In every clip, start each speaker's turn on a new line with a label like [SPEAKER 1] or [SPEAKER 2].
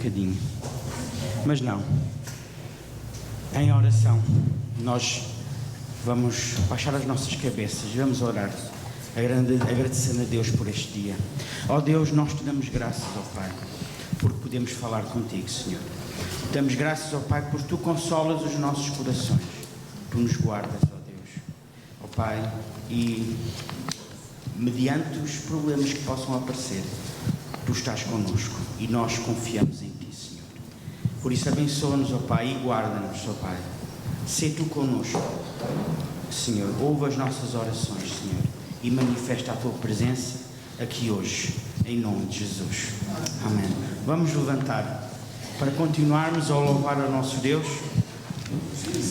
[SPEAKER 1] bocadinho. Mas não. Em oração, nós vamos baixar as nossas cabeças, vamos orar, agradecendo a Deus por este dia. Ó Deus, nós te damos graças, ó Pai, porque podemos falar contigo, Senhor. Damos graças, ó Pai, porque tu consolas os nossos corações. Tu nos guardas, ó Deus. Ó Pai, e mediante os problemas que possam aparecer, tu estás connosco e nós confiamos em ti, Senhor. Por isso abençoa-nos, ó Pai, e guarda-nos, ó Pai. Sê tu connosco, Senhor. Ouve as nossas orações, Senhor, e manifesta a tua presença aqui hoje, em nome de Jesus. Amém. Vamos levantar para continuarmos a louvar ao nosso Deus,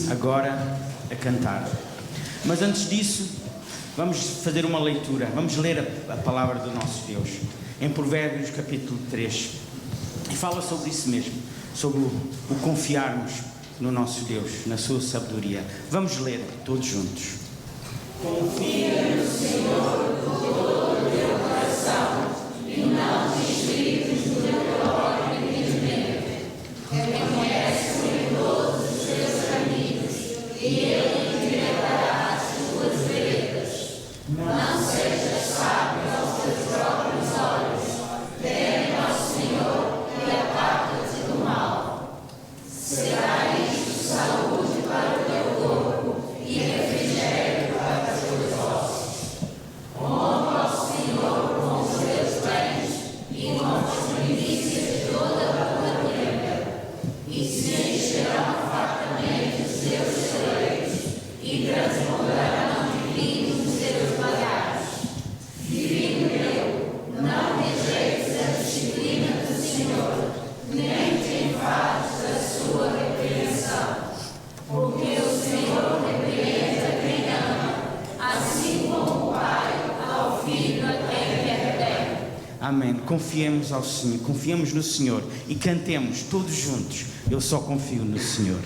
[SPEAKER 1] agora a cantar. Mas antes disso, vamos fazer uma leitura, vamos ler a palavra do nosso Deus, em Provérbios capítulo 3, e fala sobre isso mesmo, sobre o confiarmos no nosso Deus, na sua sabedoria. Vamos ler todos juntos.
[SPEAKER 2] Confia no Senhor com todo o teu coração e não te inscreves no teu próprio entendimento. Reconhece-o em todos os teus caminhos e ele endireitará as tuas veredas. Não sejas sábio aos teus próprios olhos. Teme ao Senhor e aparta-te do mal. Será isto saúde para o teu corpo e refrigério para os teus ossos. Honra ao Senhor com os teus bens e com as primícias de toda a tua tenda, e se encherão fartamente os teus celeiros e transbordarão de vinho os teus lagares. Filho meu, não rejeites a disciplina do Senhor, nem te enfades da sua repreensão, porque o Senhor repreende a quem ama, assim como o Pai ao filho a quem quer bem.
[SPEAKER 1] Amém. Confiemos ao Senhor, confiemos no Senhor e cantemos todos juntos. Eu só confio no Senhor.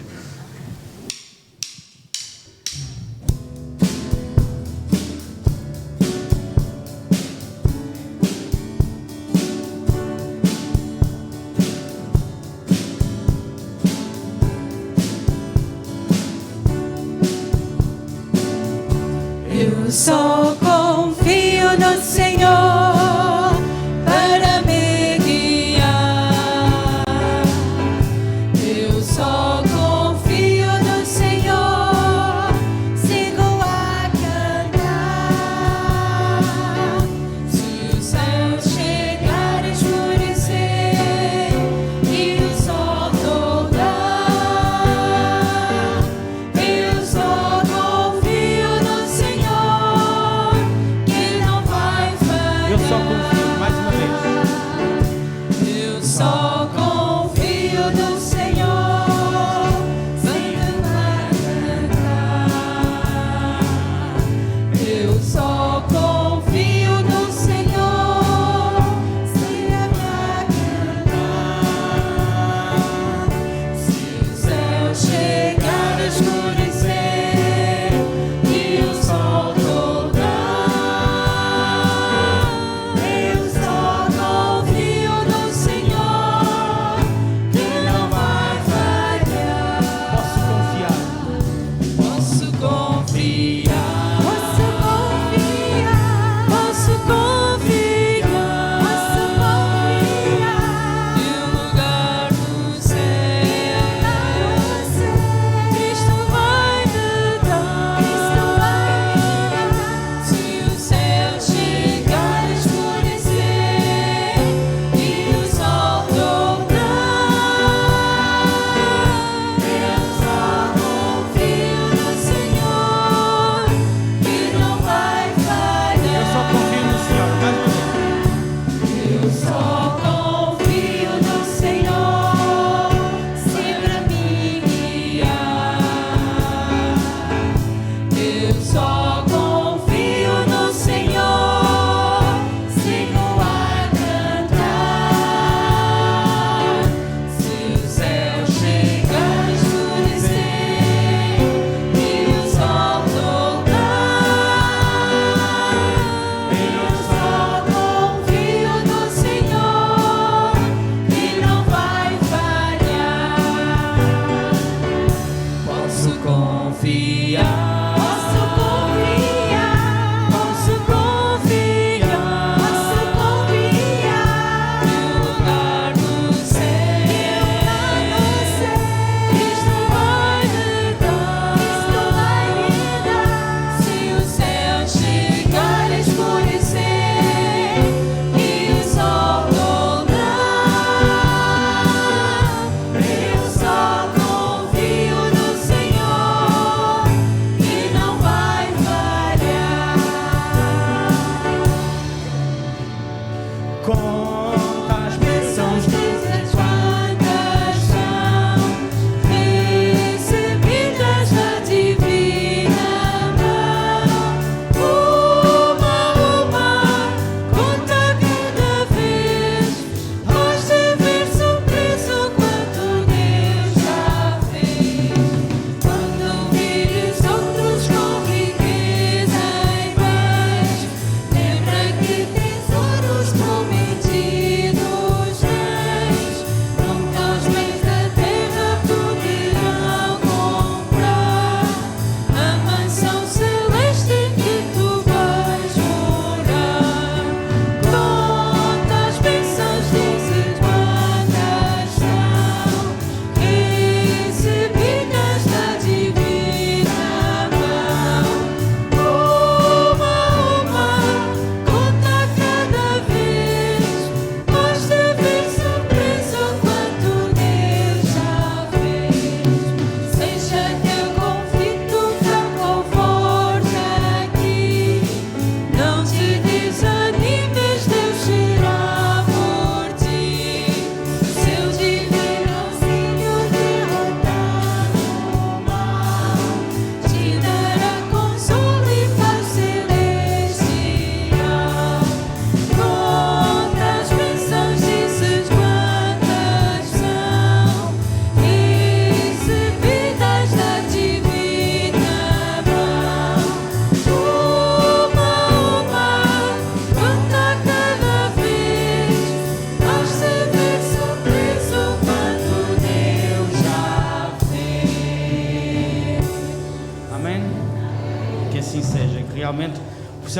[SPEAKER 3] Eu só confio no Senhor para me guiar. Eu só confio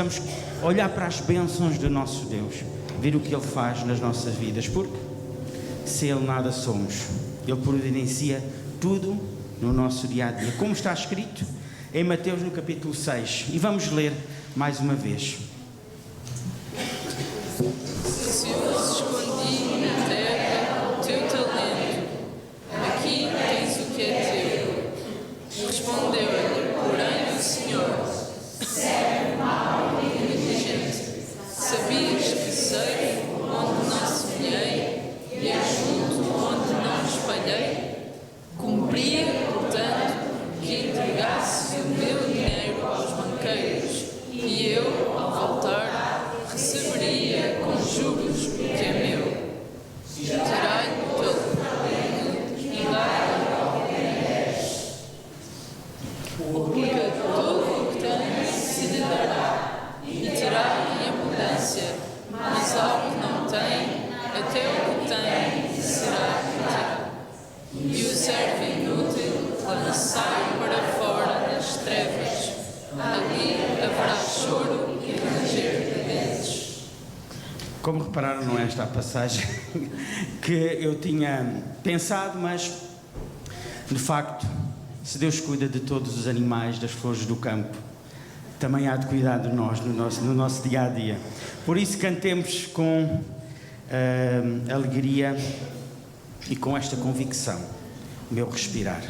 [SPEAKER 1] possamos olhar para as bênçãos do nosso Deus, ver o que Ele faz nas nossas vidas, porque se Ele nada somos, Ele providencia tudo no nosso dia-a-dia, como está escrito em Mateus no capítulo 6, e vamos ler mais uma vez.
[SPEAKER 4] Se eu escondi na terra o teu talento, aqui tens o que é teu. Respondeu-lhe, porém, o Senhor: servo mau e negligente, sabias que sei onde não semeei e ajunto onde não espalhei? Cumpria, portanto, que entregasse o meu dinheiro aos banqueiros, e eu, ao voltar, receberia com juros o que é meu. Tirai-lhe o teu talento e dai-lhe ao que mereces. Porque todo o que tens se lhe dará, e terá em abundância, mas ao que não tem, até o que tem será retirado. E o servo inútil lançai para fora nas trevas, ali haverá choro e ranger de dentes.
[SPEAKER 1] Como repararam, não é esta a passagem que eu tinha pensado, mas de facto, se Deus cuida de todos os animais, das flores do campo, também há de cuidar de nós no nosso dia-a-dia. Por isso cantemos com alegria e com esta convicção, o meu respirar.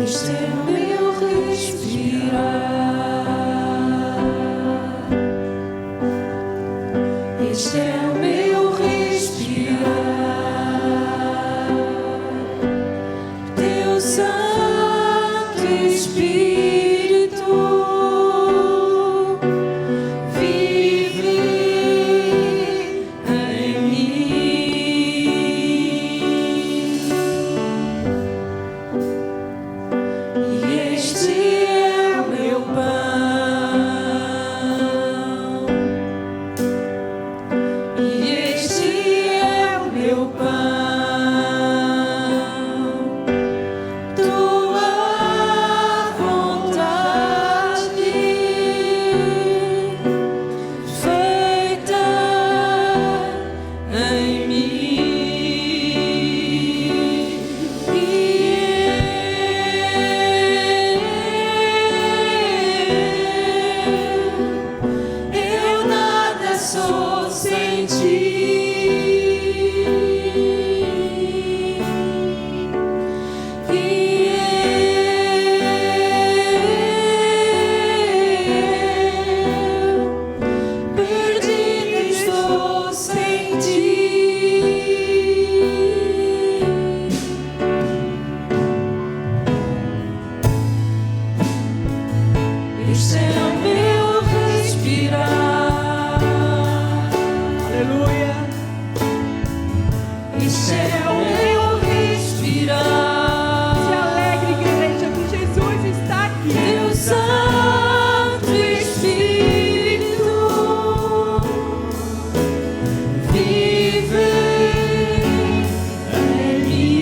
[SPEAKER 3] Este é o meu respirar, este é o meu respirar, Teu Santo Espírito vive em mim. E este é o meu pão, e este é o meu pão, tua vontade feita em mim. Eu nada sou sem ti. Perdido estou sem ti. Este é o meu respirar. Aleluia. Este é o meu respirar.
[SPEAKER 2] Se alegre, igreja, que Jesus está aqui.
[SPEAKER 3] Teu Santo Espírito vive em mim.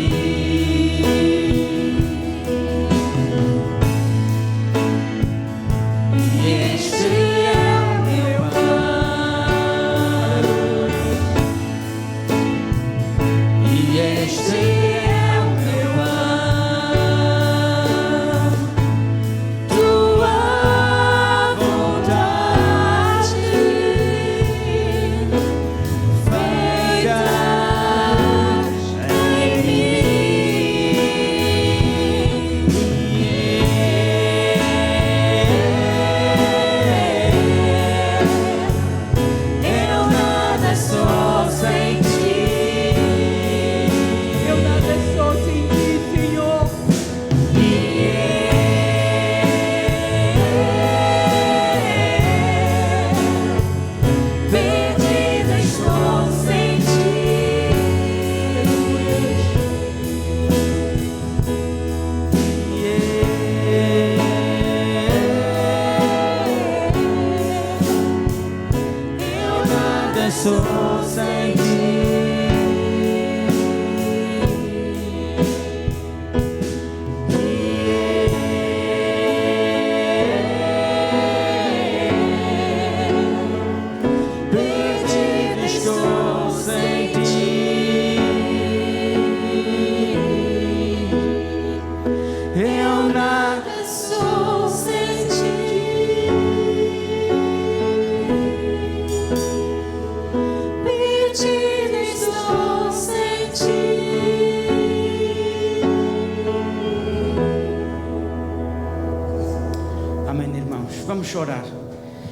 [SPEAKER 1] irmãos, vamos orar.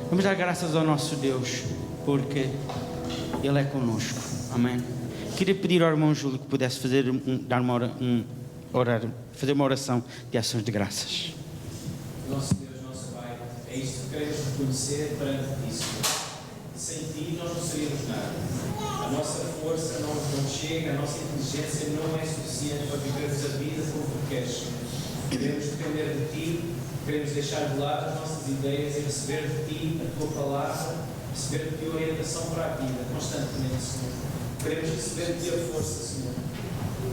[SPEAKER 1] Vamos dar graças ao nosso Deus, porque Ele é conosco. Amém. Queria pedir ao irmão Júlio que pudesse fazer fazer uma oração de ações de graças.
[SPEAKER 5] Nosso Deus, nosso Pai, é isto que queremos reconhecer perante ti, Senhor. Sem ti nós não seríamos nada. A nossa força não chega, a nossa inteligência não é suficiente para vivermos a vida como tu queres, Senhor. Queremos depender de ti, queremos deixar de lado as nossas ideias e receber de ti a tua palavra, receber de ti a orientação para a vida, constantemente, Senhor. Queremos receber de ti a força, Senhor.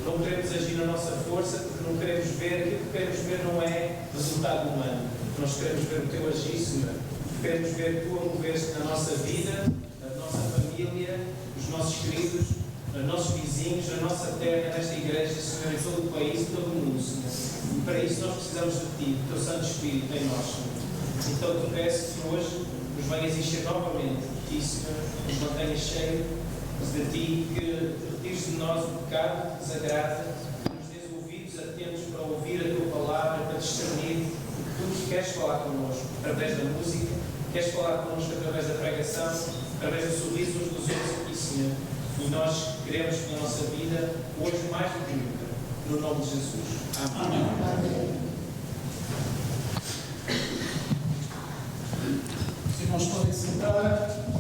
[SPEAKER 5] Não queremos agir na nossa força porque não queremos ver, aquilo que queremos ver não é resultado humano. Nós queremos ver o teu agir, Senhor. Queremos ver tu a mover-te na nossa vida, na nossa família, nos nossos queridos, nos nossos vizinhos, na nossa terra, nesta igreja, Senhor, em todo o país e todo o mundo, Senhor. E para isso nós precisamos de ti, do teu Santo Espírito em nós, Senhor. Então te peço que hoje nos venhas encher novamente de ti, Senhor, nos mantenhas cheios de ti, que retires de nós o pecado que desagrada, que nos dês ouvidos atentos para ouvir a tua palavra, para discernir o que tu queres falar connosco, através da música, queres falar connosco através da pregação, através do sorriso uns dos outros aqui, Senhor. E nós queremos que na nossa vida, hoje mais do que nunca, no nome de Jesus. Amém.
[SPEAKER 6] Os irmãos podem sentar.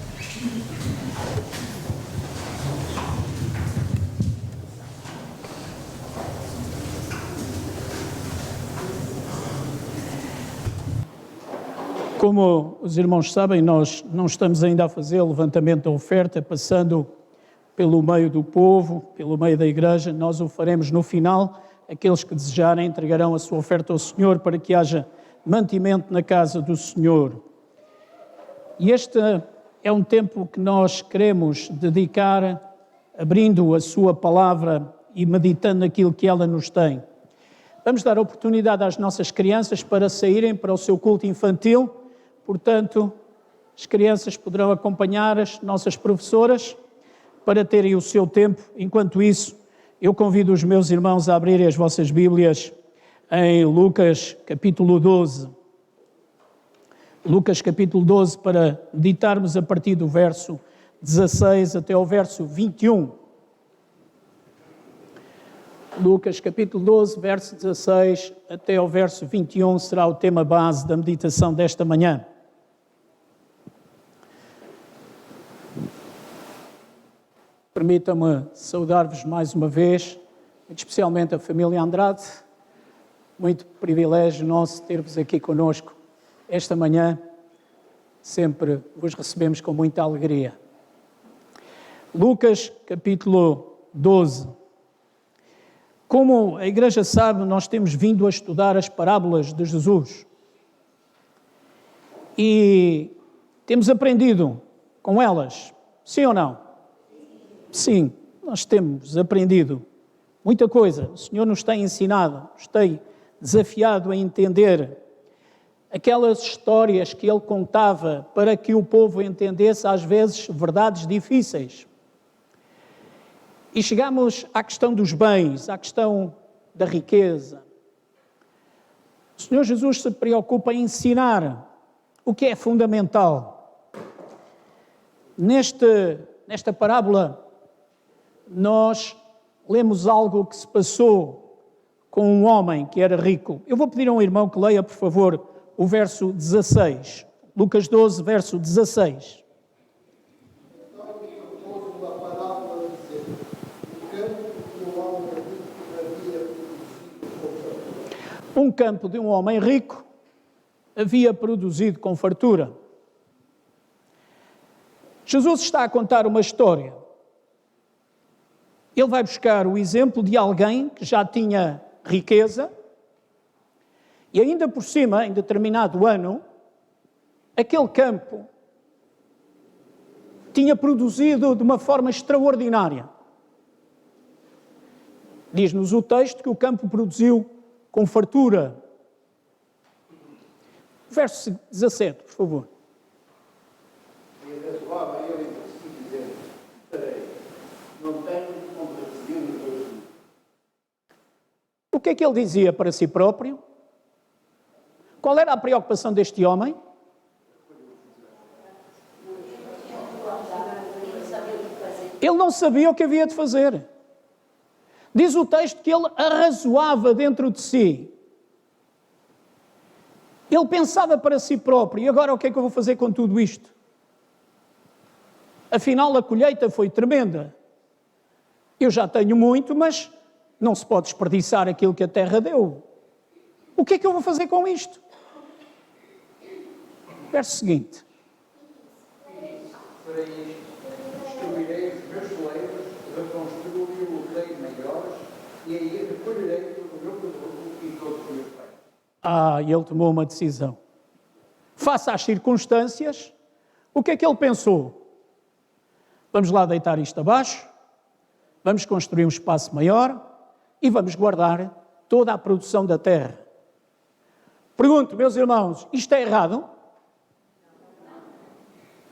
[SPEAKER 6] Como os irmãos sabem, nós não estamos ainda a fazer o levantamento da oferta, passando pelo meio do povo, pelo meio da igreja. Nós o faremos no final. Aqueles que desejarem entregarão a sua oferta ao Senhor para que haja mantimento na casa do Senhor. E este é um tempo que nós queremos dedicar abrindo a sua palavra e meditando naquilo que ela nos tem. Vamos dar oportunidade às nossas crianças para saírem para o seu culto infantil. Portanto, as crianças poderão acompanhar as nossas professoras para terem o seu tempo. Enquanto isso, eu convido os meus irmãos a abrirem as vossas Bíblias em Lucas capítulo 12. Lucas capítulo 12, para meditarmos a partir do verso 16 até ao verso 21. Lucas capítulo 12, verso 16 até ao verso 21 será o tema base da meditação desta manhã. Permitam-me saudar-vos mais uma vez, muito especialmente a família Andrade. Muito privilégio nosso ter-vos aqui conosco esta manhã. Sempre vos recebemos com muita alegria. Lucas capítulo 12. Como a igreja sabe, nós temos vindo a estudar as parábolas de Jesus. E temos aprendido com elas, sim ou não? Sim, nós temos aprendido muita coisa. O Senhor nos tem ensinado, nos tem desafiado a entender aquelas histórias que Ele contava para que o povo entendesse, às vezes, verdades difíceis. E chegamos à questão dos bens, à questão da riqueza. O Senhor Jesus se preocupa em ensinar o que é fundamental. Nesta parábola, nós lemos algo que se passou com um homem que era rico. Eu vou pedir a um irmão que leia, por favor, o verso 16. Lucas 12, verso 16. Um campo de um homem rico havia produzido com fartura. Jesus está a contar uma história. Ele vai buscar o exemplo de alguém que já tinha riqueza e ainda por cima, em determinado ano, aquele campo tinha produzido de uma forma extraordinária. Diz-nos o texto que o campo produziu com fartura. Verso 17, por favor.
[SPEAKER 7] E abençoava ele entre si, dizendo: estarei, não tenho onde receber os meus filhos.
[SPEAKER 6] O que é que ele dizia para si próprio? Qual era a preocupação deste homem? Ele não sabia o que havia de fazer. Diz o texto que ele arrazoava dentro de si. Ele pensava para si próprio, e agora o que é que eu vou fazer com tudo isto? Afinal, a colheita foi tremenda. Eu já tenho muito, mas não se pode desperdiçar aquilo que a terra deu. O que é que eu vou fazer com isto? Verso seguinte.
[SPEAKER 7] Para isto, destruirei os meus celeiros, reconstruí-los maiores, e aí recolherei todo o meu produto e todos os meus bens.
[SPEAKER 6] Ele tomou uma decisão. Face às circunstâncias, o que é que ele pensou? Vamos lá deitar isto abaixo, vamos construir um espaço maior e vamos guardar toda a produção da terra. Pergunto, meus irmãos, isto é errado?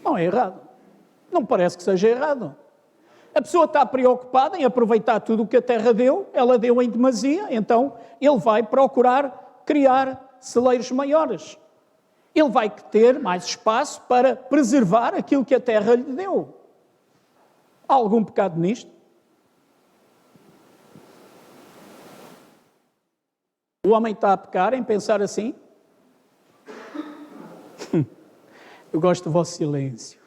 [SPEAKER 6] Não é errado. Não parece que seja errado. A pessoa está preocupada em aproveitar tudo o que a terra deu, ela deu em demasia, então ele vai procurar criar celeiros maiores. Ele vai ter mais espaço para preservar aquilo que a terra lhe deu. Há algum pecado nisto? O homem está a pecar em pensar assim? Eu gosto do vosso silêncio.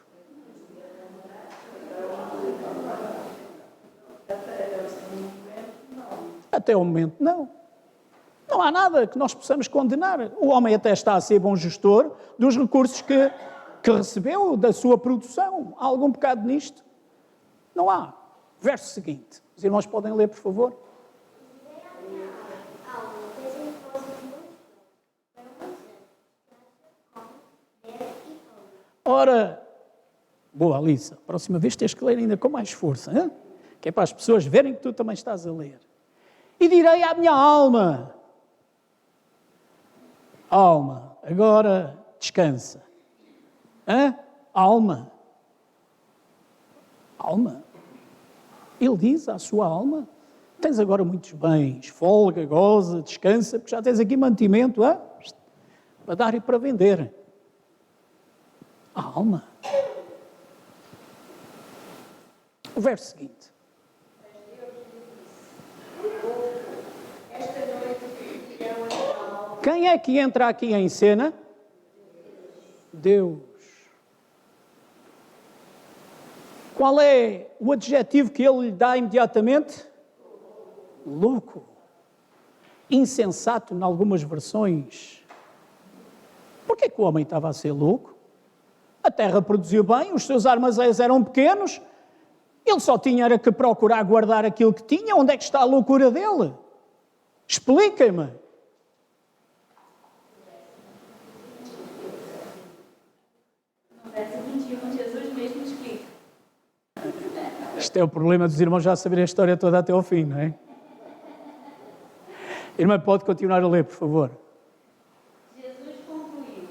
[SPEAKER 6] Até o momento, não. Não há nada que nós possamos condenar. O homem até está a ser bom gestor dos recursos que recebeu da sua produção. Há algum pecado nisto? Não há. Verso seguinte. Os irmãos podem ler, por favor? Ora, boa Alissa, próxima vez tens que ler ainda com mais força, hein? Que é para as pessoas verem que tu também estás a ler. E direi à minha alma, alma, agora descansa. Hã? Alma. Alma. Ele diz à sua alma, tens agora muitos bens, folga, goza, descansa, porque já tens aqui mantimento, para dar e para vender. A alma. O verso seguinte. Quem é que entra aqui em cena? Deus. Qual é o adjetivo que ele lhe dá imediatamente? Louco. Insensato, em algumas versões. Porquê que o homem estava a ser louco? A terra produziu bem, os seus armazéns eram pequenos, ele só tinha era que procurar guardar aquilo que tinha. Onde é que está a loucura dele? Expliquem-me.
[SPEAKER 2] No verso 21, Jesus mesmo explica.
[SPEAKER 6] Este é o problema dos irmãos já saberem a história toda até ao fim, não é? Irmã, pode continuar a ler, por favor.
[SPEAKER 2] Jesus concluiu: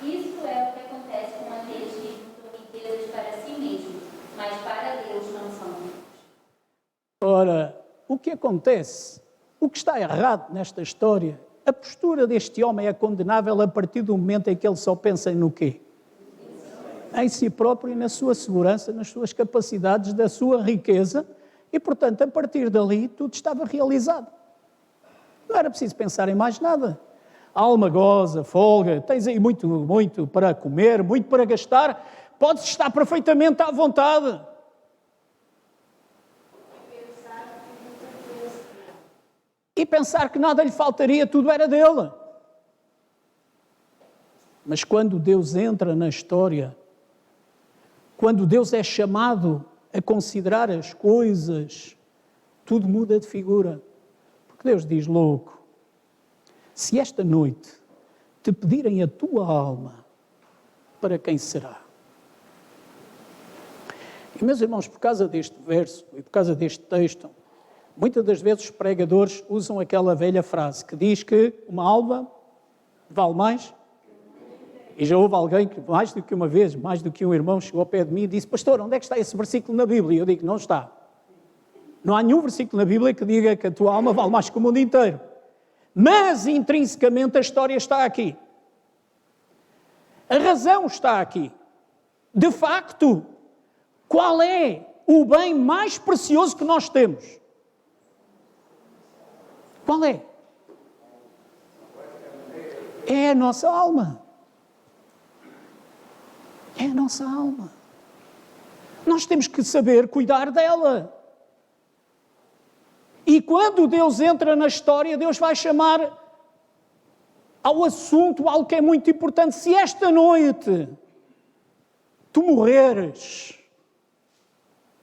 [SPEAKER 2] isso é o que acontece com aqueles que juntam riquezas para si mesmos, mas para Deus não são ricos.
[SPEAKER 6] Ora, o que acontece? O que está errado nesta história? A postura deste homem é condenável a partir do momento em que ele só pensa no quê? Em si próprio e na sua segurança, nas suas capacidades, da sua riqueza, e, portanto, a partir dali, tudo estava realizado. Não era preciso pensar em mais nada. A alma goza, folga, tens aí muito para comer, muito para gastar, podes estar perfeitamente à vontade. E pensar que nada lhe faltaria, tudo era dele. Mas quando Deus entra na história, quando Deus é chamado a considerar as coisas, tudo muda de figura. Porque Deus diz, louco, se esta noite te pedirem a tua alma, para quem será? E, meus irmãos, por causa deste verso e por causa deste texto, muitas das vezes os pregadores usam aquela velha frase que diz que uma alma vale mais. E já houve alguém que mais do que uma vez, mais do que um irmão, chegou ao pé de mim e disse, pastor, onde é que está esse versículo na Bíblia? E eu digo, não está. Não há nenhum versículo na Bíblia que diga que a tua alma vale mais que o mundo inteiro. Mas, intrinsecamente, a história está aqui. A razão está aqui. De facto, qual é o bem mais precioso que nós temos. Qual é? É a nossa alma. É a nossa alma. Nós temos que saber cuidar dela. E quando Deus entra na história, Deus vai chamar ao assunto algo que é muito importante. Se esta noite tu morreres,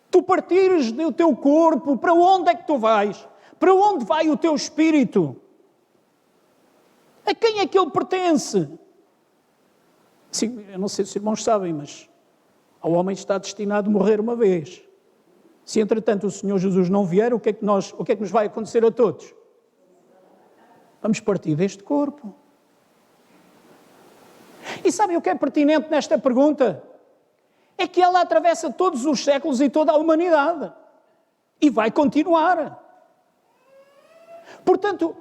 [SPEAKER 6] tu partires do teu corpo, para onde é que tu vais? Para onde vai o teu espírito? A quem é que ele pertence? Sim, eu não sei se os irmãos sabem, mas ao homem está destinado a morrer uma vez. Se entretanto o Senhor Jesus não vier, o que é que nos vai acontecer a todos? Vamos partir deste corpo. E sabem o que é pertinente nesta pergunta? É que ela atravessa todos os séculos e toda a humanidade. E vai continuar. Portanto,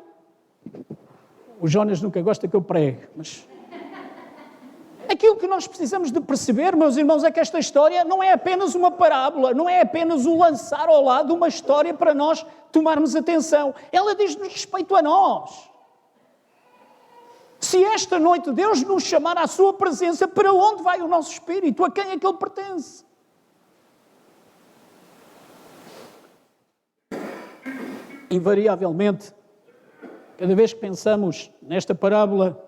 [SPEAKER 6] o Jonas nunca gosta que eu pregue, mas aquilo que nós precisamos de perceber, meus irmãos, é que esta história não é apenas uma parábola, não é apenas o lançar ao lado uma história para nós tomarmos atenção. Ela diz-nos respeito a nós. Se esta noite Deus nos chamar à sua presença, para onde vai o nosso espírito? A quem é que ele pertence? Invariavelmente, cada vez que pensamos nesta parábola,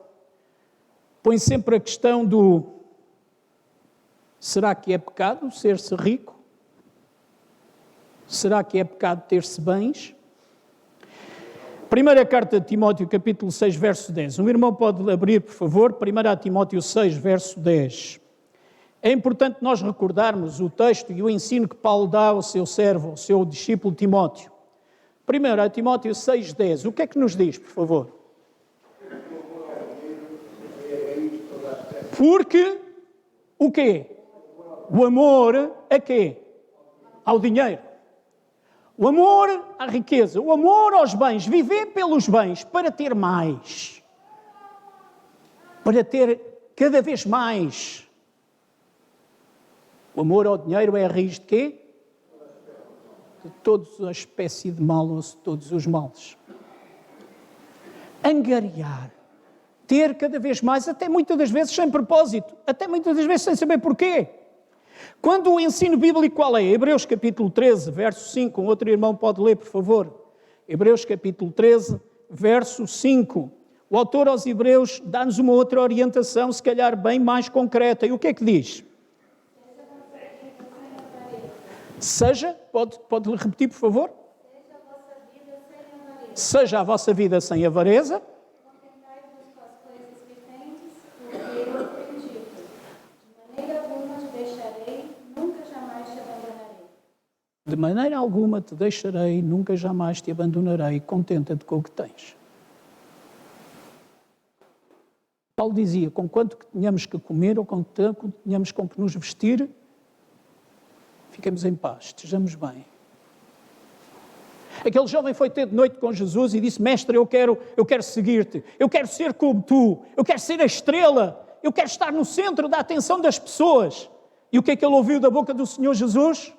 [SPEAKER 6] põe sempre a questão do: será que é pecado ser-se rico? Será que é pecado ter-se bens? Primeira carta de Timóteo, capítulo 6, verso 10. Um irmão pode abrir, por favor, 1 Timóteo 6, verso 10. É importante nós recordarmos o texto e o ensino que Paulo dá ao seu servo, ao seu discípulo Timóteo. 1 Timóteo 6, 10. O que é que nos diz, por favor? Porque o quê? O amor a quê? Ao dinheiro. O amor à riqueza, o amor aos bens, viver pelos bens para ter mais. Para ter cada vez mais. O amor ao dinheiro é a raiz de quê? De toda a espécie de mal, ou de todos os males. Angariar. Ter cada vez mais, até muitas das vezes sem propósito, até muitas das vezes sem saber porquê. Quando o ensino bíblico qual é? Hebreus capítulo 13, verso 5, um outro irmão pode ler, por favor. Hebreus capítulo 13, verso 5. O autor aos Hebreus dá-nos uma outra orientação, se calhar bem mais concreta. E o que é que diz? Seja, pode repetir, por favor? Seja a vossa vida sem avareza. De maneira alguma te deixarei, nunca jamais te abandonarei. Contenta-te com o que tens. Paulo dizia, com quanto que tenhamos que comer ou com tanto que tenhamos com que nos vestir, fiquemos em paz, estejamos bem. Aquele jovem foi ter de noite com Jesus e disse, mestre, eu quero seguir-te, eu quero ser como tu, eu quero ser a estrela, eu quero estar no centro da atenção das pessoas. E o que é que ele ouviu da boca do Senhor Jesus?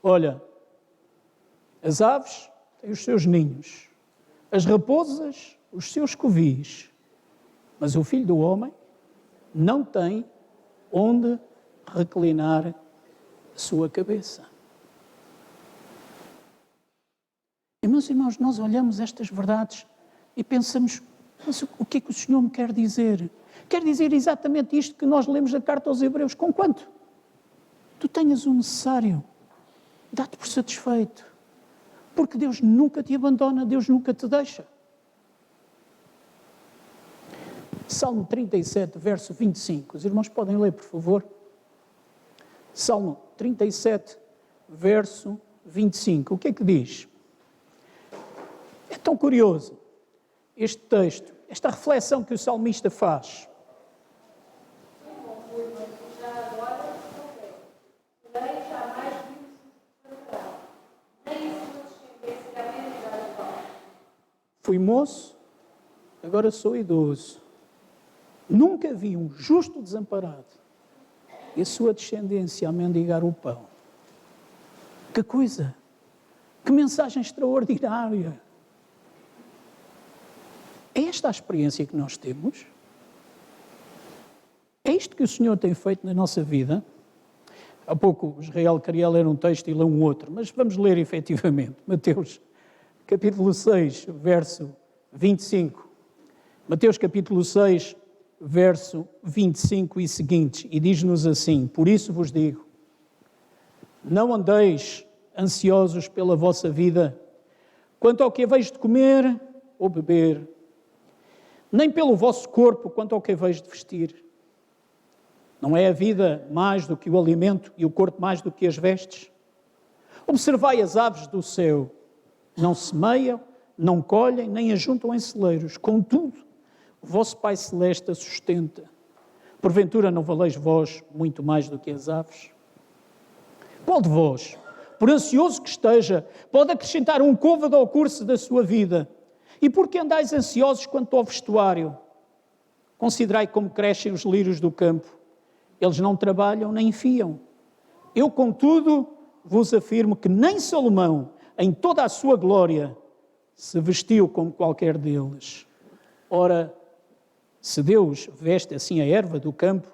[SPEAKER 6] Olha, as aves têm os seus ninhos, as raposas os seus covis, mas o Filho do Homem não tem onde reclinar a sua cabeça. E, meus irmãos, nós olhamos estas verdades e pensamos, mas o que é que o Senhor me quer dizer? Quer dizer exatamente isto que nós lemos na carta aos Hebreus. Com quanto? Tu tenhas o necessário. Dá-te por satisfeito. Porque Deus nunca te abandona, Deus nunca te deixa. Salmo 37, verso 25. Os irmãos podem ler, por favor. Salmo 37, verso 25. O que é que diz? É tão curioso este texto, esta reflexão que o salmista faz. Fui moço, agora sou idoso. Nunca vi um justo desamparado e a sua descendência a mendigar o pão. Que coisa! Que mensagem extraordinária! É esta a experiência que nós temos? É isto que o Senhor tem feito na nossa vida? Há pouco o Israel queria ler um texto e leu um outro, mas vamos ler efetivamente. Mateus, capítulo 6, verso 25. Mateus, capítulo 6, verso 25 e seguintes, e diz-nos assim: por isso vos digo, não andeis ansiosos pela vossa vida, quanto ao que haveis de comer ou beber, nem pelo vosso corpo, quanto ao que haveis de vestir. Não é a vida mais do que o alimento e o corpo mais do que as vestes? Observai as aves do céu, não semeiam, não colhem, nem ajuntam em celeiros, contudo, o vosso Pai Celeste a sustenta. Porventura não valeis vós muito mais do que as aves? Qual de vós, por ansioso que esteja, pode acrescentar um côvado ao curso da sua vida? E por que andais ansiosos quanto ao vestuário? Considerai como crescem os lírios do campo. Eles não trabalham nem fiam. Eu, contudo, vos afirmo que nem Salomão, em toda a sua glória, se vestiu como qualquer deles. Ora, se Deus veste assim a erva do campo,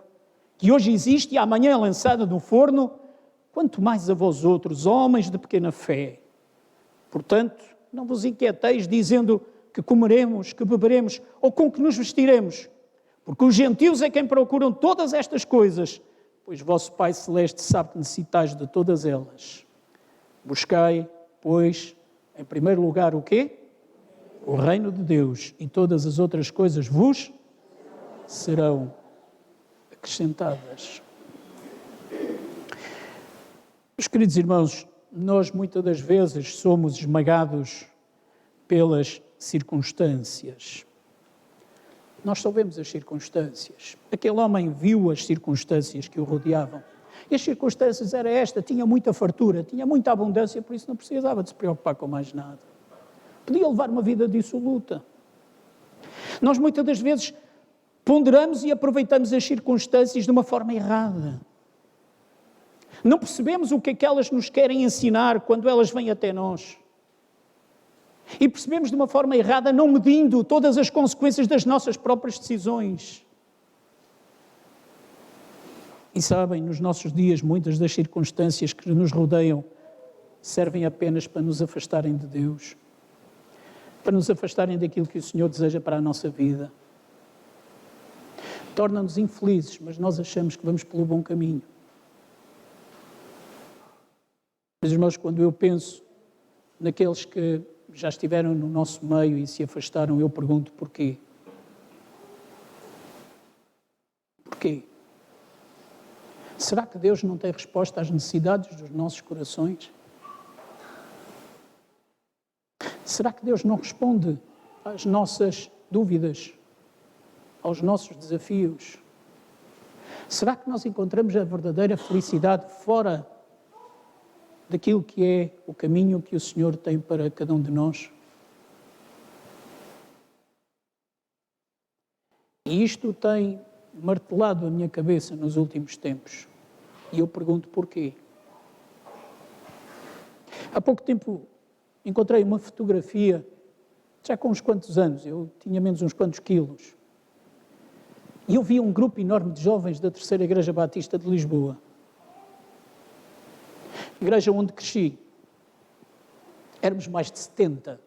[SPEAKER 6] que hoje existe e amanhã é lançada no forno, quanto mais a vós outros, homens de pequena fé. Portanto, não vos inquieteis dizendo que comeremos, que beberemos ou com que nos vestiremos, porque os gentios é quem procuram todas estas coisas, pois vosso Pai Celeste sabe que necessitais de todas elas. Buscai, pois, em primeiro lugar o quê? O reino de Deus, e todas as outras coisas vos serão acrescentadas. Meus queridos irmãos, nós muitas das vezes somos esmagados pelas circunstâncias. Nós só vemos as circunstâncias. Aquele homem viu as circunstâncias que o rodeavam. E as circunstâncias era esta, tinha muita fartura, tinha muita abundância, por isso não precisava de se preocupar com mais nada. Podia levar uma vida dissoluta. Nós muitas das vezes ponderamos e aproveitamos as circunstâncias de uma forma errada. Não percebemos o que é que elas nos querem ensinar quando elas vêm até nós. E percebemos de uma forma errada, não medindo todas as consequências das nossas próprias decisões. E sabem, nos nossos dias, muitas das circunstâncias que nos rodeiam servem apenas para nos afastarem de Deus, para nos afastarem daquilo que o Senhor deseja para a nossa vida. Tornam-nos infelizes, mas nós achamos que vamos pelo bom caminho. Meus irmãos, quando eu penso naqueles que já estiveram no nosso meio e se afastaram, eu pergunto porquê? Porquê? Será que Deus não tem resposta às necessidades dos nossos corações? Será que Deus não responde às nossas dúvidas, aos nossos desafios? Será que nós encontramos a verdadeira felicidade fora daquilo que é o caminho que o Senhor tem para cada um de nós? E isto tem martelado a minha cabeça nos últimos tempos. E eu pergunto porquê. Há pouco tempo encontrei uma fotografia, já com uns quantos anos, eu tinha menos uns quantos quilos, e eu vi um grupo enorme de jovens da Terceira Igreja Batista de Lisboa. Igreja onde cresci. Éramos mais de 70.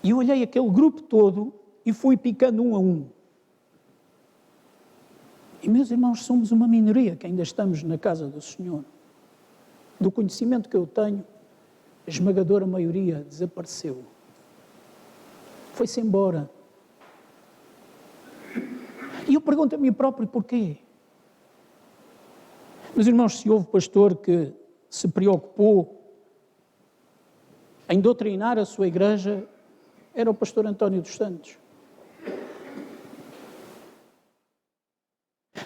[SPEAKER 6] E eu olhei aquele grupo todo e fui picando um a um. E, meus irmãos, somos uma minoria que ainda estamos na casa do Senhor. Do conhecimento que eu tenho, a esmagadora maioria desapareceu. Foi-se embora. E eu pergunto a mim próprio porquê. Meus irmãos, se houve pastor que se preocupou em doutrinar a sua igreja, era o pastor António dos Santos.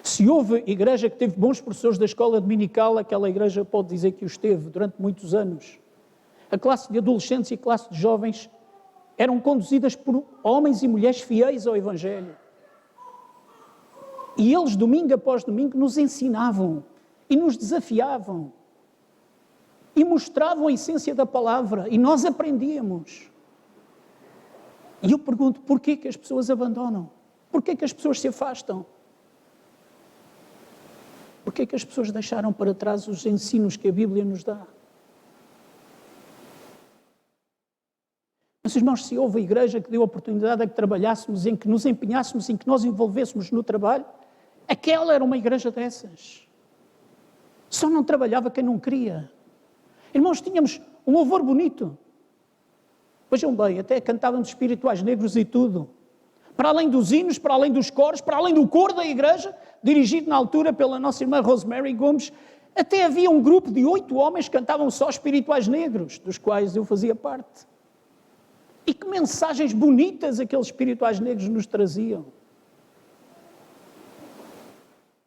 [SPEAKER 6] Se houve igreja que teve bons professores da escola dominical, aquela igreja pode dizer que os teve durante muitos anos. A classe de adolescentes e a classe de jovens eram conduzidas por homens e mulheres fiéis ao Evangelho. E eles, domingo após domingo, nos ensinavam e nos desafiavam e mostravam a essência da palavra e nós aprendíamos. E eu pergunto, porquê que as pessoas abandonam? Porquê que as pessoas se afastam? Porquê que as pessoas deixaram para trás os ensinos que a Bíblia nos dá? Mas, irmãos, se houve a igreja que deu a oportunidade a que trabalhássemos, em que nos empenhássemos, em que nós envolvêssemos no trabalho, aquela era uma igreja dessas. Só não trabalhava quem não queria. Irmãos, tínhamos um louvor bonito. Vejam bem, até cantávamos espirituais negros e tudo. Para além dos hinos, para além dos coros, para além do coro da igreja, dirigido na altura pela nossa irmã Rosemary Gomes, até havia um grupo de 8 homens que cantavam só espirituais negros, dos quais eu fazia parte. E que mensagens bonitas aqueles espirituais negros nos traziam.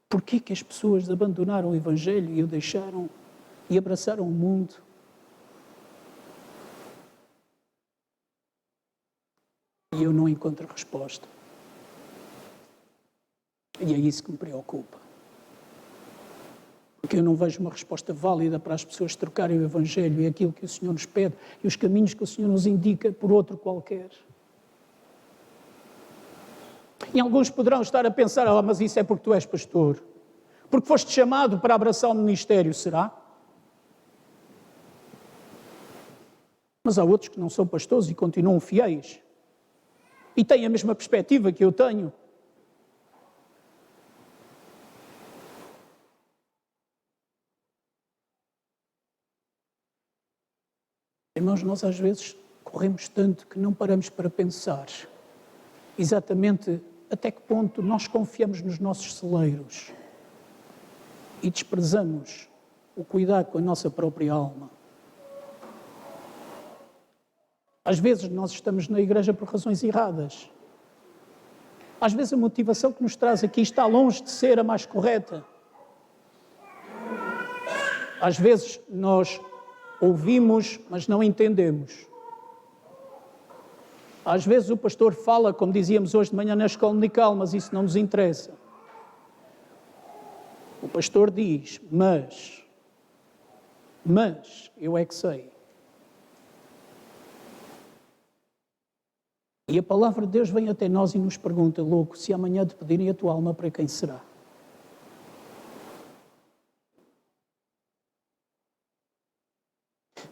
[SPEAKER 6] Porquê que as pessoas abandonaram o Evangelho e o deixaram e abraçaram o mundo? E eu não encontro resposta. E é isso que me preocupa. Porque eu não vejo uma resposta válida para as pessoas trocarem o Evangelho e aquilo que o Senhor nos pede e os caminhos que o Senhor nos indica por outro qualquer. E alguns poderão estar a pensar, mas isso é porque tu és pastor. Porque foste chamado para abraçar o ministério, será? Mas há outros que não são pastores e continuam fiéis. E têm a mesma perspectiva que eu tenho. Irmãos, nós às vezes corremos tanto que não paramos para pensar exatamente até que ponto nós confiamos nos nossos celeiros e desprezamos o cuidado com a nossa própria alma. Às vezes nós estamos na igreja por razões erradas. Às vezes a motivação que nos traz aqui está longe de ser a mais correta. Às vezes nós ouvimos, mas não entendemos. Às vezes o pastor fala, como dizíamos hoje de manhã na escola dominical, mas isso não nos interessa. O pastor diz, mas eu é que sei. E a palavra de Deus vem até nós e nos pergunta, louco, se amanhã te pedirem a tua alma, para quem será?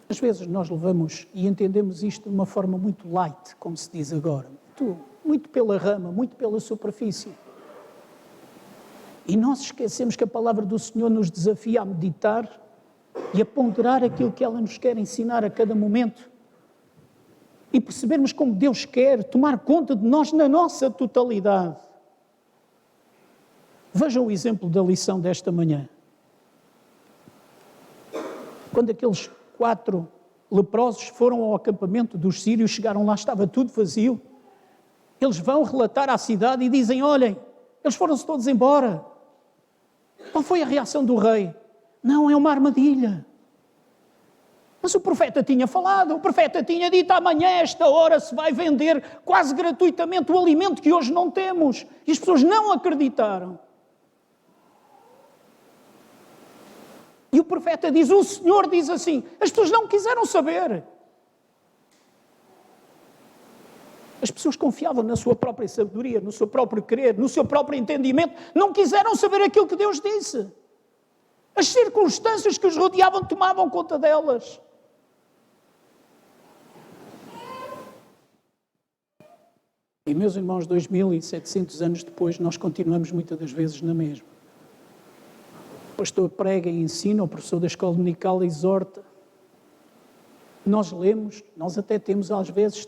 [SPEAKER 6] Às vezes nós levamos e entendemos isto de uma forma muito light, como se diz agora, muito pela rama, muito pela superfície. E nós esquecemos que a palavra do Senhor nos desafia a meditar e a ponderar aquilo que ela nos quer ensinar a cada momento. E percebermos como Deus quer tomar conta de nós na nossa totalidade. Vejam o exemplo da lição desta manhã. Quando aqueles 4 leprosos foram ao acampamento dos sírios, chegaram lá, estava tudo vazio. Eles vão relatar à cidade e dizem, olhem, eles foram-se todos embora. Qual foi a reação do rei? Não, é uma armadilha. Mas o profeta tinha falado, o profeta tinha dito, amanhã a esta hora se vai vender quase gratuitamente o alimento que hoje não temos. E as pessoas não acreditaram. E o profeta diz, o Senhor diz assim, as pessoas não quiseram saber. As pessoas confiavam na sua própria sabedoria, no seu próprio querer, no seu próprio entendimento, não quiseram saber aquilo que Deus disse. As circunstâncias que os rodeavam tomavam conta delas. E, meus irmãos, 2700 anos depois, nós continuamos muitas das vezes na mesma. O pastor prega e ensina, o professor da escola dominical exorta. Nós lemos, nós até temos às vezes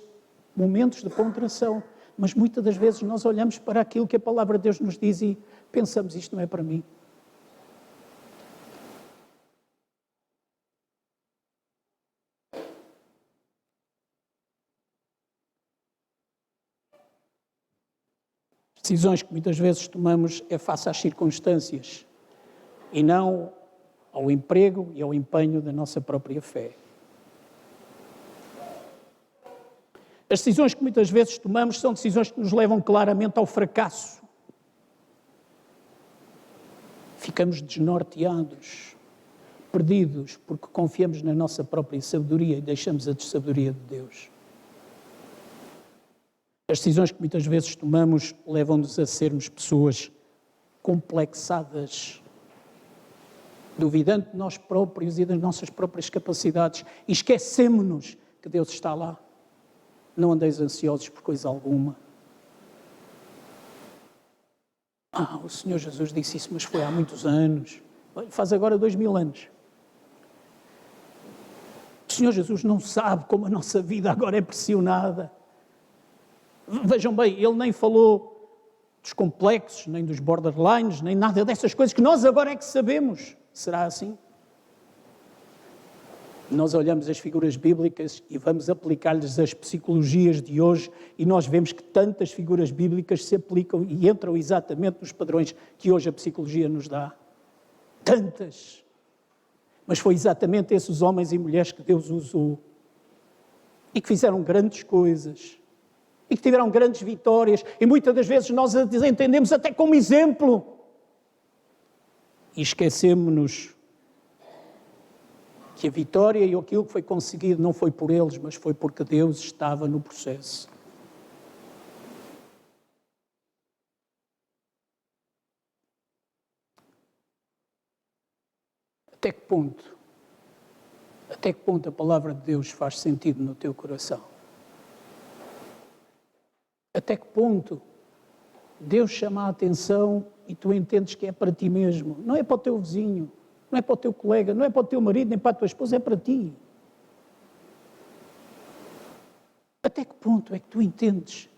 [SPEAKER 6] momentos de ponderação, mas muitas das vezes nós olhamos para aquilo que a palavra de Deus nos diz e pensamos, isto não é para mim. Decisões que muitas vezes tomamos é face às circunstâncias e não ao emprego e ao empenho da nossa própria fé. As decisões que muitas vezes tomamos são decisões que nos levam claramente ao fracasso. ficamos desnorteados, perdidos, porque confiamos na nossa própria sabedoria e deixamos a sabedoria de Deus. As decisões que muitas vezes tomamos levam-nos a sermos pessoas complexadas, duvidando de nós próprios e das nossas próprias capacidades, e esquecemos-nos que Deus está lá. Não andeis ansiosos por coisa alguma. O Senhor Jesus disse isso, mas foi há muitos anos. Faz agora 2000 anos. O Senhor Jesus não sabe como a nossa vida agora é pressionada. Vejam bem, Ele nem falou dos complexos, nem dos borderlines, nem nada dessas coisas que nós agora é que sabemos. Será assim? Nós olhamos as figuras bíblicas e vamos aplicar-lhes as psicologias de hoje e nós vemos que tantas figuras bíblicas se aplicam e entram exatamente nos padrões que hoje a psicologia nos dá. Tantas! Mas foi exatamente esses homens e mulheres que Deus usou e que fizeram grandes coisas e que tiveram grandes vitórias e muitas das vezes nós as entendemos até como exemplo e esquecemos-nos que a vitória e aquilo que foi conseguido não foi por eles, mas foi porque Deus estava no processo. Até que ponto a palavra de Deus faz sentido no teu coração? Até que ponto Deus chama a atenção e tu entendes que é para ti mesmo, não é para o teu vizinho, não é para o teu colega, não é para o teu marido, nem para a tua esposa, é para ti. Até que ponto é que tu entendes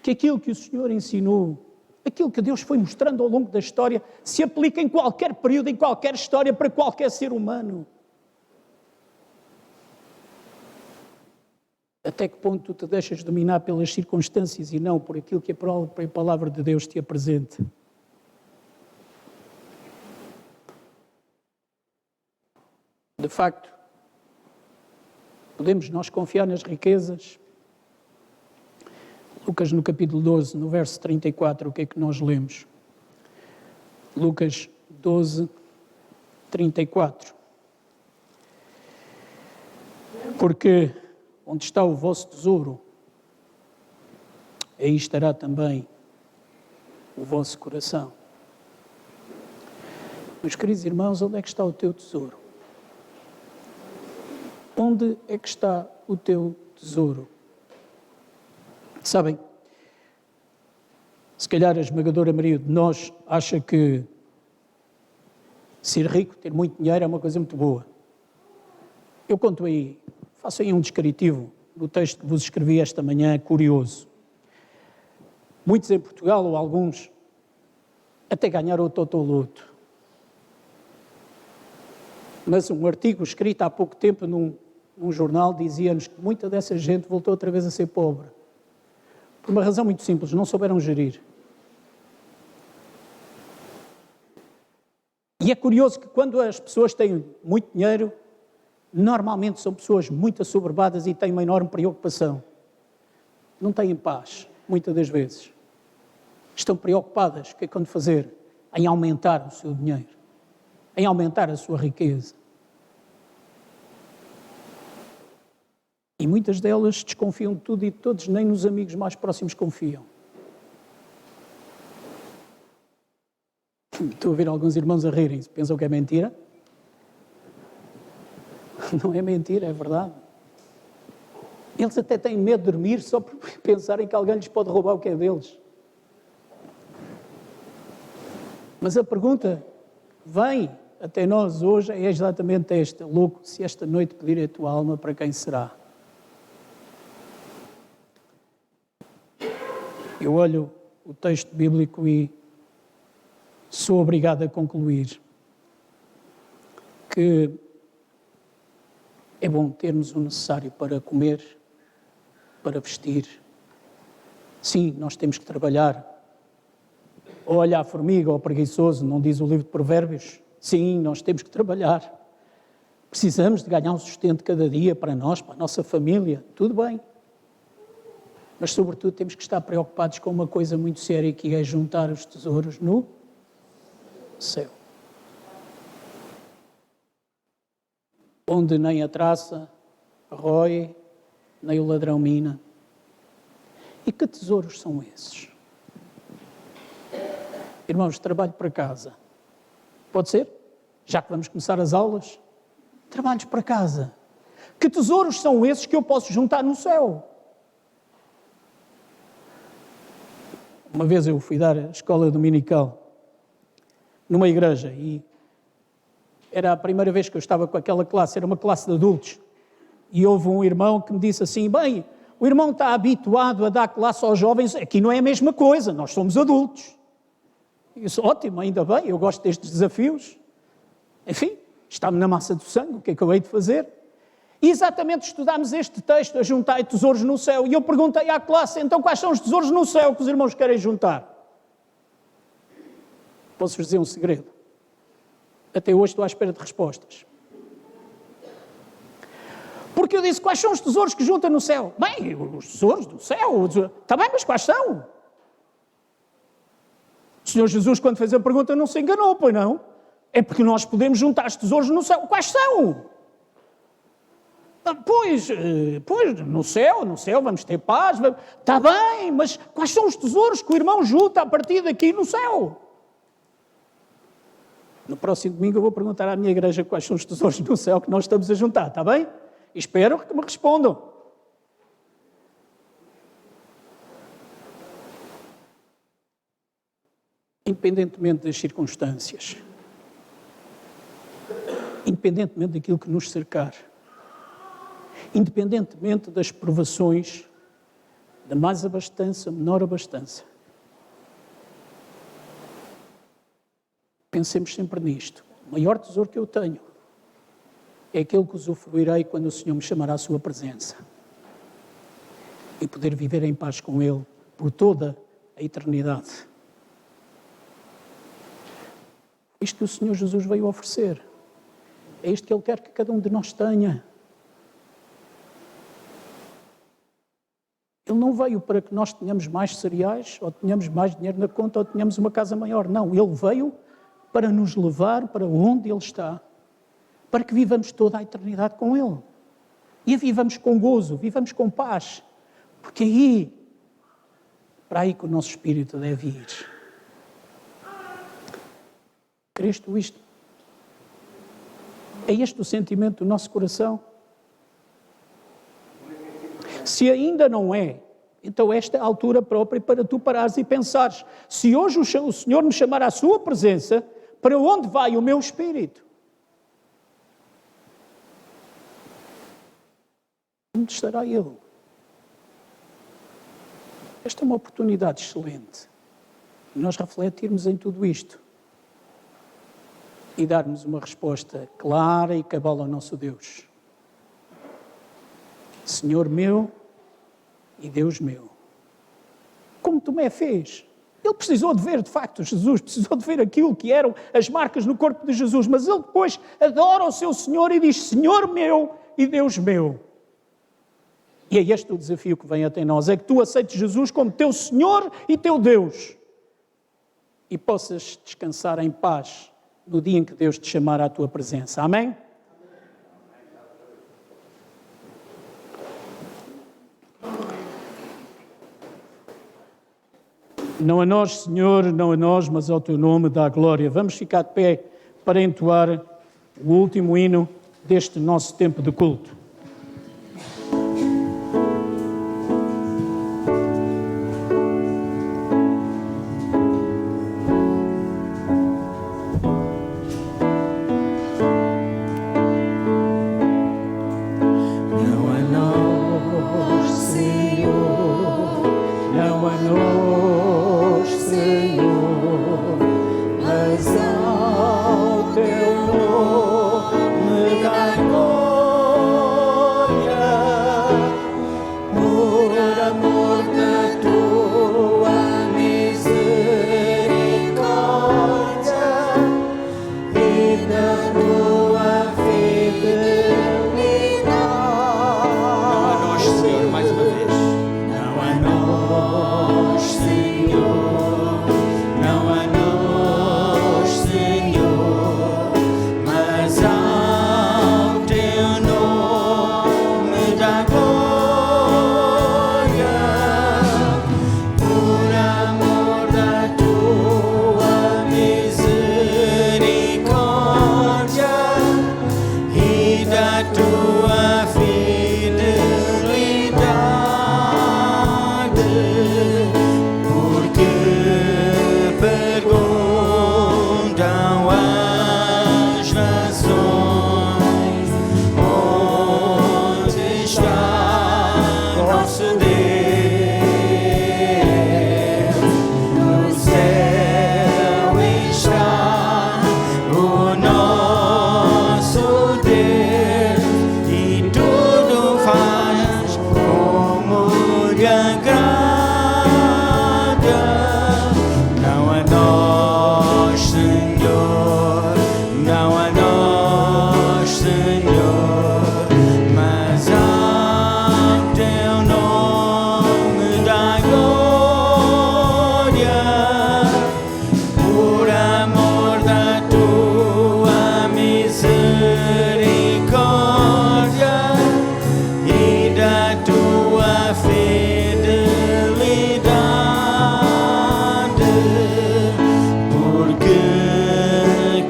[SPEAKER 6] que aquilo que o Senhor ensinou, aquilo que Deus foi mostrando ao longo da história, se aplica em qualquer período, em qualquer história, para qualquer ser humano? Até que ponto tu te deixas dominar pelas circunstâncias e não por aquilo que a própria palavra de Deus te apresenta? De facto, podemos nós confiar nas riquezas? Lucas, no capítulo 12, no verso 34, o que é que nós lemos? Lucas 12, 34. Porque onde está o vosso tesouro, aí estará também o vosso coração. Meus queridos irmãos, onde é que está o teu tesouro? Onde é que está o teu tesouro? Sabem, se calhar a esmagadora maioria de nós acha que ser rico, ter muito dinheiro é uma coisa muito boa. Eu conto aí, faço aí um descritivo do texto que vos escrevi esta manhã, curioso. Muitos em Portugal, ou alguns, até ganharam o Totoloto. Mas um artigo escrito há pouco tempo num jornal dizia-nos que muita dessa gente voltou outra vez a ser pobre. Por uma razão muito simples, não souberam gerir. E é curioso que quando as pessoas têm muito dinheiro, normalmente são pessoas muito assoberbadas e têm uma enorme preocupação. Não têm paz, muitas das vezes. Estão preocupadas, o que é que vão fazer? Em aumentar o seu dinheiro, em aumentar a sua riqueza. E muitas delas desconfiam de tudo e de todos, nem nos amigos mais próximos confiam. Estou a ver alguns irmãos a rirem-se, pensam que é mentira? Não é mentira, é verdade. Eles até têm medo de dormir só por pensarem que alguém lhes pode roubar o que é deles. Mas a pergunta vem até nós hoje é exatamente esta: louco, se esta noite pedir a tua alma, para quem será? Eu olho o texto bíblico e sou obrigado a concluir que é bom termos o necessário para comer, para vestir. Sim, nós temos que trabalhar. Olha a formiga ou preguiçoso, não diz o livro de Provérbios? Sim, nós temos que trabalhar. Precisamos de ganhar um sustento cada dia para nós, para a nossa família, tudo bem. Mas, sobretudo, temos que estar preocupados com uma coisa muito séria, que é juntar os tesouros no céu. onde nem a traça rói, nem o ladrão mina. E que tesouros são esses? Irmãos, trabalho para casa. Pode ser? Já que vamos começar as aulas? Trabalhos para casa. Que tesouros são esses que eu posso juntar no céu? Uma vez eu fui dar a escola dominical numa igreja e era a primeira vez que eu estava com aquela classe, era uma classe de adultos. E houve um irmão que me disse assim, bem, o irmão está habituado a dar classe aos jovens, aqui não é a mesma coisa, nós somos adultos. E eu disse, ótimo, ainda bem, eu gosto destes desafios. Enfim, está-me na massa do sangue, o que é que eu hei de fazer? E exatamente estudámos este texto, a juntar tesouros no céu, e eu perguntei à classe, então quais são os tesouros no céu que os irmãos querem juntar? Posso-vos dizer um segredo? Até hoje estou à espera de respostas. Porque eu disse, quais são os tesouros que juntam no céu? Bem, os tesouros do céu, está bem, mas quais são? O Senhor Jesus, quando fez a pergunta, não se enganou, pois não? É porque nós podemos juntar os tesouros no céu. Quais são? Pois, no céu vamos ter paz. Está bem, mas quais são os tesouros que o irmão junta a partir daqui no céu? No próximo domingo eu vou perguntar à minha igreja quais são os tesouros no céu que nós estamos a juntar, está bem? E espero que me respondam. Independentemente das circunstâncias, independentemente daquilo que nos cercar, independentemente das provações, da mais abastança, menor abastança, pensemos sempre nisto. O maior tesouro que eu tenho é aquele que usufruirei quando o Senhor me chamará à sua presença e poder viver em paz com Ele por toda a eternidade. Isto que o Senhor Jesus veio oferecer. É isto que Ele quer que cada um de nós tenha. Ele não veio para que nós tenhamos mais cereais, ou tenhamos mais dinheiro na conta, ou tenhamos uma casa maior. Não, Ele veio para nos levar para onde Ele está, para que vivamos toda a eternidade com Ele. E a vivamos com gozo, vivamos com paz, porque aí, para aí que o nosso espírito deve ir. Crês tu isto? É este o sentimento do nosso coração? Se ainda não é, então esta é a altura própria para tu parares e pensares, se hoje o Senhor me chamar à sua presença, para onde vai o meu espírito? Onde estará Ele? Esta é uma oportunidade excelente. Nós refletirmos em tudo isto e darmos uma resposta clara e cabal ao nosso Deus. Senhor meu e Deus meu. Como Tomé fez. Ele precisou de ver, de facto, Jesus, precisou de ver aquilo que eram as marcas no corpo de Jesus, mas ele depois adora o seu Senhor e diz, Senhor meu e Deus meu. E é este o desafio que vem até nós, é que tu aceites Jesus como teu Senhor e teu Deus e possas descansar em paz no dia em que Deus te chamar à tua presença. Amém? Não a nós, Senhor, não a nós, mas ao teu nome dá glória. Vamos ficar de pé para entoar o último hino deste nosso tempo de culto.
[SPEAKER 3] Glória.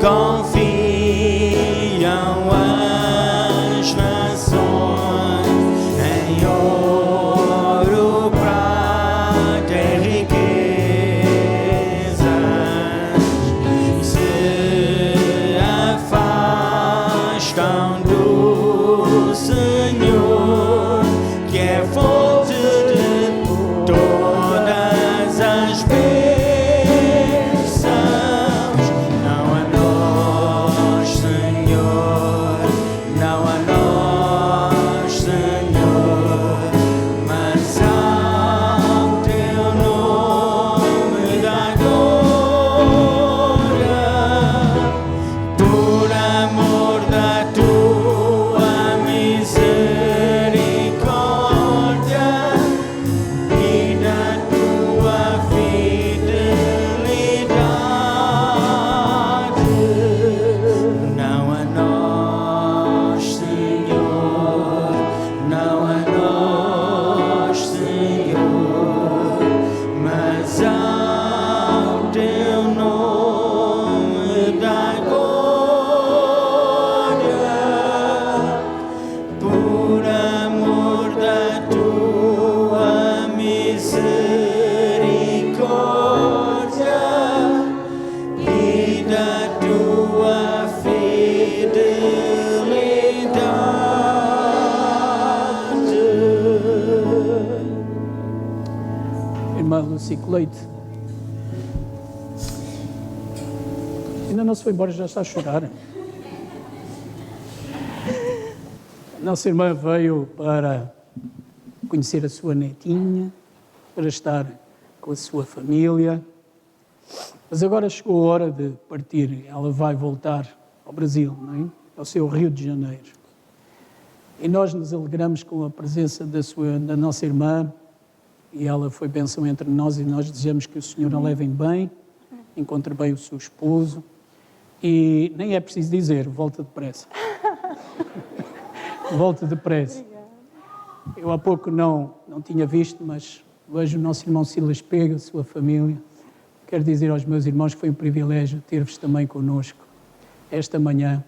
[SPEAKER 3] confiam as nações em ouro, prata e riquezas, se afastam do Senhor, que é fonte de todas as bênçãos. Não a nós, Senhor, não a nós, Senhor, mas ao teu nome da glória, por amor da tua misericórdia e da tua fidelidade. Não a nós, Senhor, não a nós, Senhor, mas ao teu nome da glória, por amor da tua misericórdia e da tua fidelidade.
[SPEAKER 6] Irmã Lucy Leite. Ainda não se foi embora, já está a chorar. Nossa irmã veio para conhecer a sua netinha, para estar com a sua família. Mas agora chegou a hora de partir. Ela vai voltar ao Brasil, não é? Ao seu Rio de Janeiro. E nós nos alegramos com a presença da nossa irmã, e ela foi bênção entre nós, e nós desejamos que o Senhor a leve bem, encontre bem o seu esposo, e nem é preciso dizer, volta depressa. Volta depressa. Eu há pouco não tinha visto, mas vejo o nosso irmão Silas Pega, a sua família. Quero dizer aos meus irmãos que foi um privilégio ter-vos também connosco esta manhã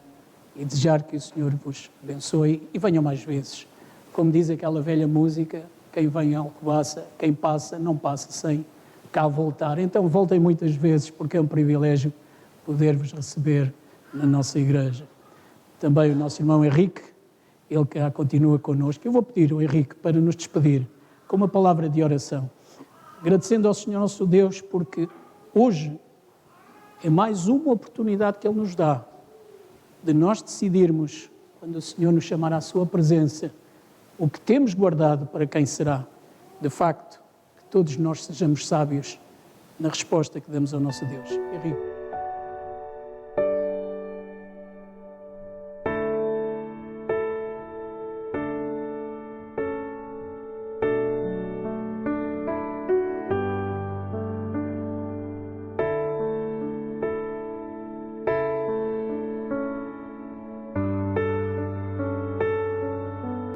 [SPEAKER 6] e desejar que o Senhor vos abençoe e venham mais vezes. Como diz aquela velha música, quem vem a Alcobaça, quem passa, não passa sem cá voltar. Então voltem muitas vezes, porque é um privilégio poder-vos receber na nossa igreja. Também o nosso irmão Henrique, ele que continua connosco. Eu vou pedir ao Henrique para nos despedir com uma palavra de oração, agradecendo ao Senhor nosso Deus, porque hoje é mais uma oportunidade que Ele nos dá de nós decidirmos, quando o Senhor nos chamar à sua presença, o que temos guardado para quem será. De facto, que todos nós sejamos sábios na resposta que damos ao nosso Deus. Henrique.